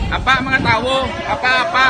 Apa mga tawo, apa.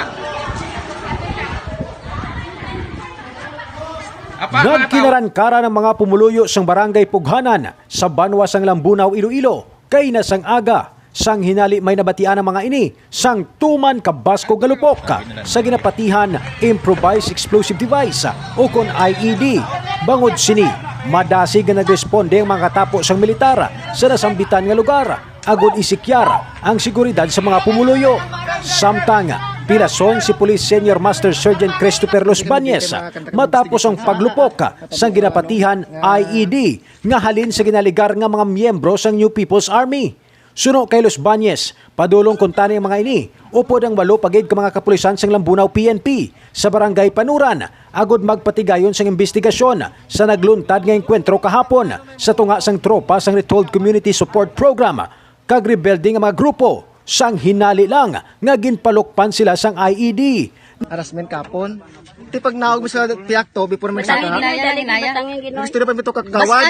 Nagkinarangkara ng mga pumuluyo sang barangay Pughanan sa Banwa sang Lambunaw, Iloilo. Kay na sang aga, sang hinali may nabatian ng mga ini, sang tuman kabasko galupok sa ginapatihan improvised explosive device o kon IED. Bangod sini, madasig nga nagresponde ang mga katapo sang militar sa nasambitan nga lugar. Agod isikyara ang seguridad sa mga pumuluyo. Samtang pirason si Police Senior Master Sergeant Christopher Los Bañez matapos ang paglupok sa ginapatihan IED nga halin sa ginaligar nga mga miyembro sang New People's Army. Suno kay Los Bañez, padulong kuntani ang mga ini, upod ang 8 pagid ka mga kapulisan sang Lambunaw PNP sa Barangay Panuran, agod magpatigayon sang investigasyon sa nagluntad nga enkwentro kahapon sa tunga sang tropa sang Retold Community Support Program, kag rebuilding ang mga grupo sang hinali lang nga ginpalukpan sila sang IED. Harassment kapon. Ti pag naog mo sa tiyak to before may saka. Gusto na pa mito kakawad.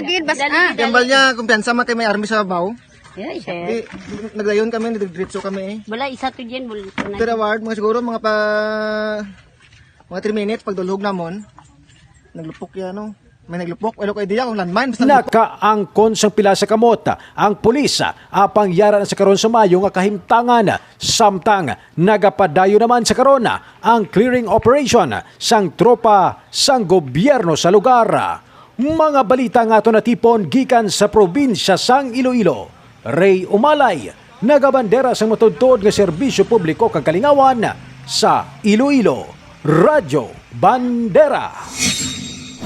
Gambal niya kumpiyansa man kay may army sa baw. Nagdayon kami, nagdiretso kami. Wala isa to diyan bul. Pero award mga siguro mga 3 minutes pag dulhog namon. Naglupok yan no. May naglupok, wala ko idea kung landmine. Nakaangkon sang pila sa kamot ang pulis apang yara sa karon sa Mayo nga kahimtangan. Samtang nagapadayo naman sa karon ang clearing operation sang tropa sang gobyerno sa lugar. Mga balita nga ito natipon gikan sa probinsya sang Iloilo. Ray Umalay, nagabandera sa matudtod nga serbisyo publiko kag kalingawan sa Iloilo. Radyo Bandera.